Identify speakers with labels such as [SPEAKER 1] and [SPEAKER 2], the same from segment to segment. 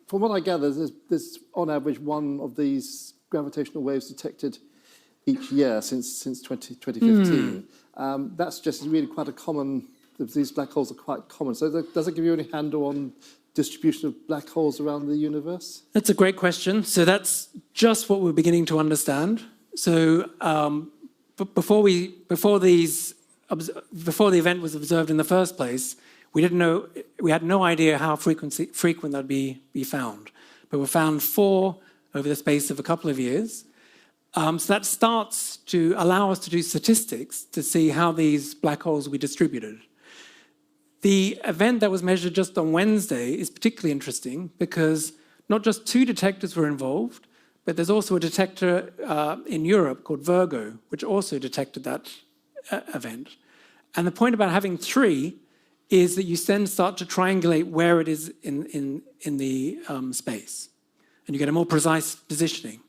[SPEAKER 1] From what I gather, there's on average one of these gravitational waves detected each year since 2015. That's just really quite a common, these black holes are quite common. So does it give you any handle on distribution of black holes around the universe?
[SPEAKER 2] That's a great question. So that's just what we're beginning to understand. So before the event was observed in the first place, we had no idea how frequent that'd be found. But we found 4 over the space of a couple of years. So that starts to allow us to do statistics to see how these black holes will be distributed. The event that was measured just on Wednesday is particularly interesting because not just 2 detectors were involved, but there's also a detector in Europe called Virgo, which also detected that event. And the point about having 3 is that you then start to triangulate where it is in the space. And you get a more precise positioning.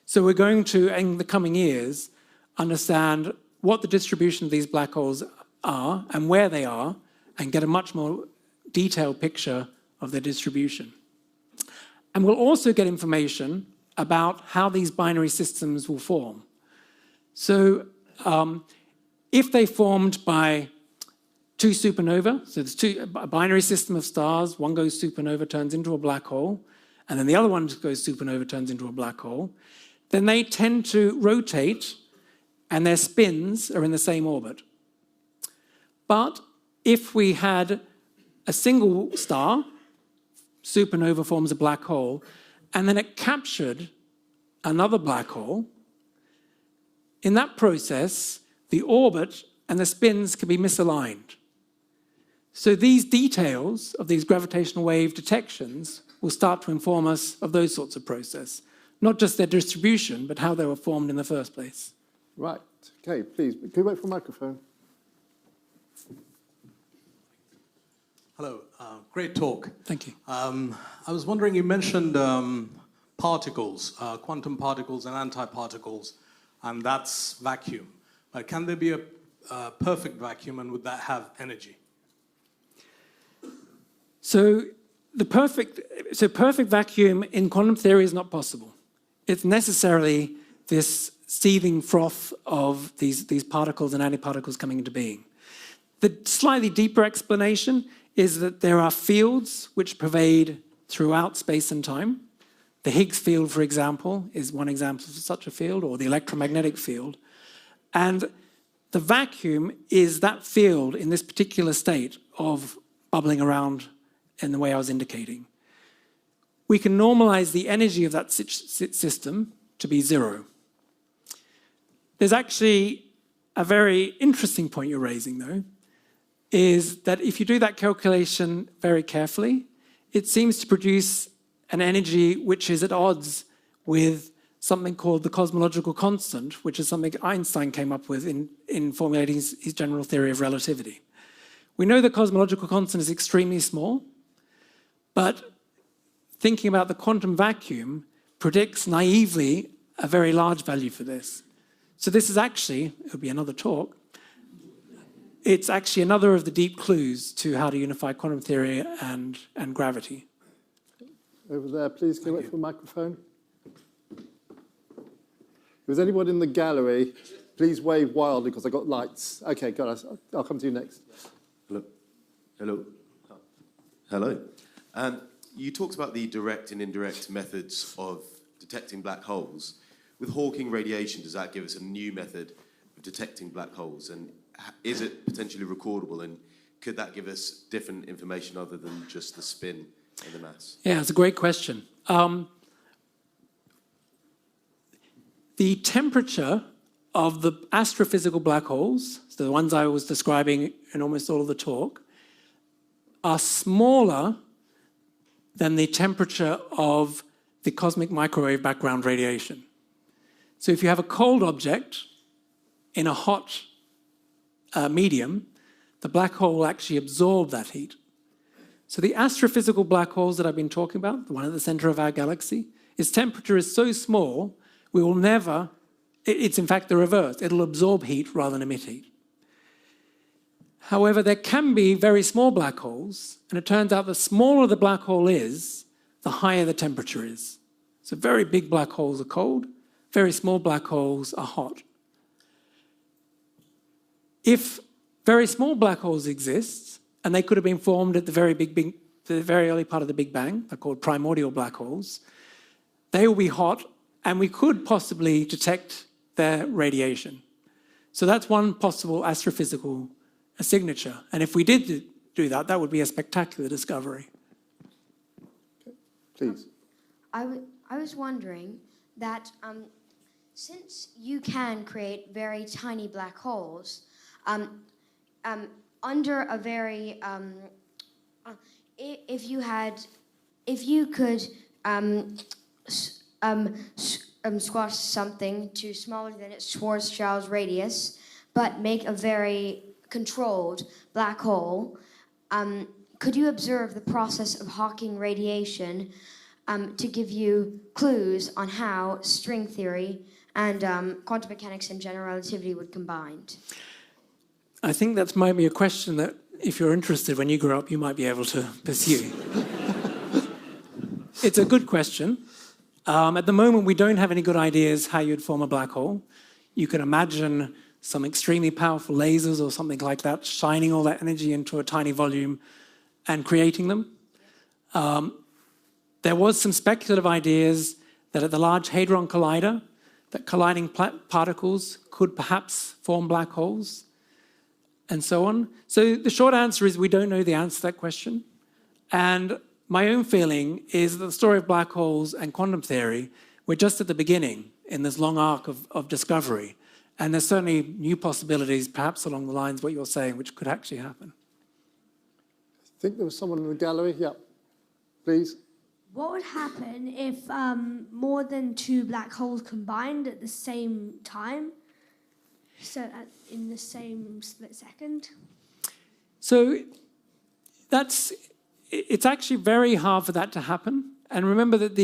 [SPEAKER 2] So we're going to, in the coming years, understand what the distribution of these black holes are and where they are, and get a much more detailed picture of their distribution. And we'll also get information about how these binary systems will form. So if they formed by 2 supernova, so there's a binary system of stars, one goes supernova, turns into a black hole, and then the other one goes supernova, turns into a black hole, then they tend to rotate and their spins are in the same orbit. But if we had a single star, supernova forms a black hole, and then it captured another black hole, in that process, the orbit and the spins can be misaligned. So these details of these gravitational wave detections will start to inform us of those sorts of process, not just their distribution, but how they were formed in the first place.
[SPEAKER 1] Right. Okay, please, can you wait for a microphone?
[SPEAKER 3] Hello, great talk.
[SPEAKER 2] Thank you.
[SPEAKER 3] I was wondering, you mentioned particles, quantum particles and antiparticles, and that's vacuum. But can there be a perfect vacuum, and would that have energy?
[SPEAKER 2] So perfect vacuum in quantum theory is not possible. It's necessarily this seething froth of these particles and antiparticles coming into being. The slightly deeper explanation is that there are fields which pervade throughout space and time. The Higgs field, for example, is one example of such a field, or the electromagnetic field. And the vacuum is that field in this particular state of bubbling around in the way I was indicating. We can normalize the energy of that system to be 0. There's actually a very interesting point you're raising, though, is that if you do that calculation very carefully, it seems to produce an energy which is at odds with something called the cosmological constant, which is something Einstein came up with in formulating his general theory of relativity. We know the cosmological constant is extremely small, but thinking about the quantum vacuum predicts naively a very large value for this. So this is actually, it would be another talk, it's actually another of the deep clues to how to unify quantum theory and gravity.
[SPEAKER 1] Over there, please, can you wait for a microphone? If there's anyone in the gallery, please wave wildly because I've got lights. Okay, got it. I'll come to you next.
[SPEAKER 4] Hello. Hello. Hello. You talked about the direct and indirect methods of detecting black holes. With Hawking radiation, does that give us a new method of detecting black holes? And is it potentially recordable? And could that give us different information other than just the spin and the mass?
[SPEAKER 2] Yeah, it's a great question. The temperature of the astrophysical black holes, so the ones I was describing in almost all of the talk, are smaller than the temperature of the cosmic microwave background radiation. So if you have a cold object in a hot medium, the black hole will actually absorb that heat. So the astrophysical black holes that I've been talking about, the one at the center of our galaxy, its temperature is so small, we will never It's in fact the reverse. It'll absorb heat rather than emit heat. However, there can be very small black holes, and it turns out the smaller the black hole is, the higher the temperature is. So very big black holes are cold, very small black holes are hot. If very small black holes exist, and they could have been formed at the very early part of the Big Bang, they're called primordial black holes, they will be hot, and we could possibly detect their radiation. So that's one possible astrophysical signature. And if we did do that, that would be a spectacular discovery.
[SPEAKER 1] Please.
[SPEAKER 5] I was wondering that since you can create very tiny black holes, under a very if you could squash something to smaller than its Schwarzschild radius, but make a very controlled black hole, could you observe the process of Hawking radiation to give you clues on how string theory and quantum mechanics and general relativity would combine?
[SPEAKER 2] I think that might be a question that, if you're interested, when you grow up, you might be able to pursue. It's a good question. At the moment, we don't have any good ideas how you'd form a black hole. You can imagine some extremely powerful lasers or something like that, shining all that energy into a tiny volume and creating them. There was some speculative ideas that at the Large Hadron Collider, that colliding particles could perhaps form black holes, and so on. So the short answer is we don't know the answer to that question. And my own feeling is that the story of black holes and quantum theory, we're just at the beginning in this long arc of discovery. And there's certainly new possibilities, perhaps along the lines of what you're saying, which could actually happen.
[SPEAKER 1] I think there was someone in the gallery. Yeah, please.
[SPEAKER 6] What would happen if more than two black holes combined at the same time? So in the same split second?
[SPEAKER 2] So it's actually very hard for that to happen. And remember that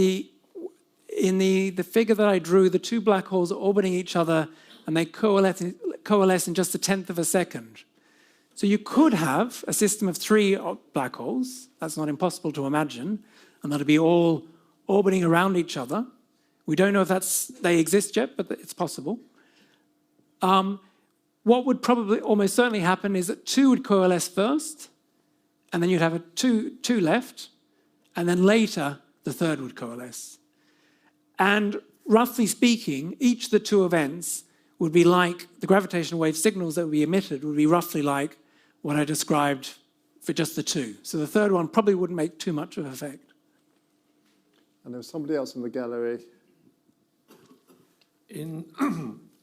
[SPEAKER 2] in the figure that I drew, the two black holes are orbiting each other and they coalesce in just a tenth of a second. So you could have a system of three black holes. That's not impossible to imagine. And that'll be all orbiting around each other. We don't know if they exist yet, but it's possible. What would probably almost certainly happen is that two would coalesce first, and then you'd have two left, and then later the third would coalesce. And roughly speaking, each of the two events would be like the gravitational wave signals that would be emitted would be roughly like what I described for just the two. So the third one probably wouldn't make too much of an effect.
[SPEAKER 1] And there was somebody else in the gallery.
[SPEAKER 7] In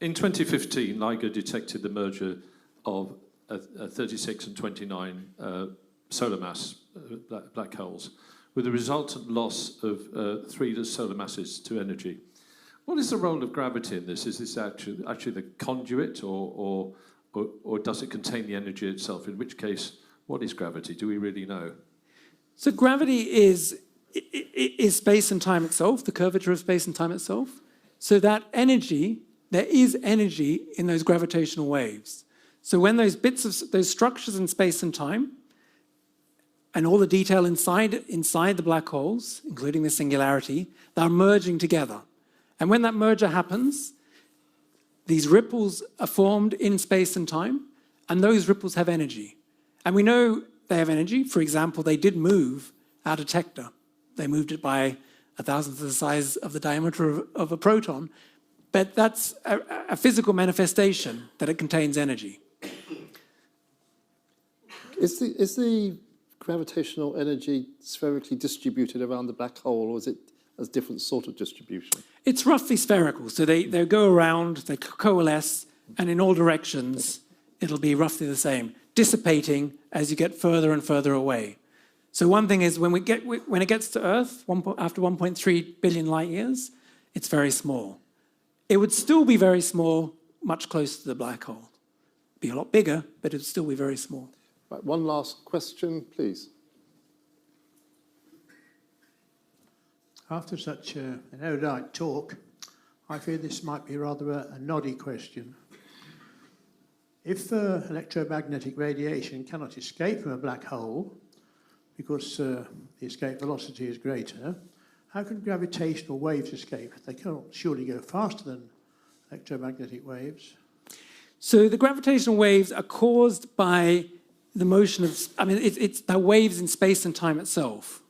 [SPEAKER 7] 2015, LIGO detected the merger of 36 and 29 solar mass black holes, with the resultant loss of 3 solar masses to energy. What is the role of gravity in this? Is this actually the conduit, or does it contain the energy itself? In which case, what is gravity? Do we really know?
[SPEAKER 2] So gravity is space and time itself, the curvature of space and time itself. So that energy, there is energy in those gravitational waves. So when those those structures in space and time, and all the detail inside the black holes, including the singularity, they're merging together. And when that merger happens, these ripples are formed in space and time, and those ripples have energy. And we know they have energy. For example, they did move our detector. They moved it by 1,000th of the size of the diameter of a proton. But that's a physical manifestation that it contains energy.
[SPEAKER 1] Is the gravitational energy spherically distributed around the black hole, or is it a different sort of distribution?
[SPEAKER 2] It's roughly spherical. So they go around, they coalesce, and in all directions, it'll be roughly the same, dissipating as you get further and further away. So one thing is when it gets to Earth, after 1.3 billion light years, it's very small. It would still be very small, much closer to the black hole. Be a lot bigger, but it'd still be very small.
[SPEAKER 1] Right, one last question, please.
[SPEAKER 8] After such an erudite talk, I fear this might be rather a noddy question. If electromagnetic radiation cannot escape from a black hole because the escape velocity is greater, how can gravitational waves escape? They cannot surely go faster than electromagnetic waves.
[SPEAKER 2] So the gravitational waves are caused by the motion of, they're waves in space and time itself.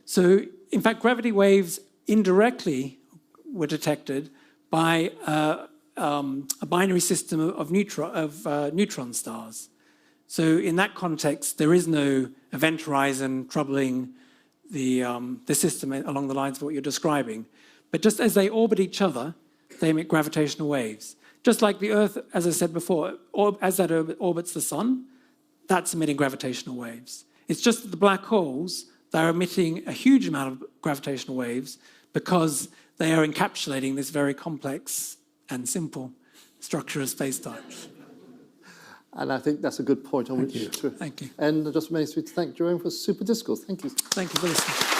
[SPEAKER 2] So in fact, gravity waves indirectly were detected by a binary system of neutron stars. So in that context, there is no event horizon troubling the system along the lines of what you're describing. But just as they orbit each other, they emit gravitational waves. Just like the Earth, as I said before, as that orbits the sun, that's emitting gravitational waves. It's just that the black holes, they're emitting a huge amount of gravitational waves because they are encapsulating this very complex and simple structure of space-time.
[SPEAKER 1] And I think that's a good point on which to
[SPEAKER 2] Thank you.
[SPEAKER 1] end. Just remains to thank Jerome for a super discourse. Thank you.
[SPEAKER 2] Thank you for listening.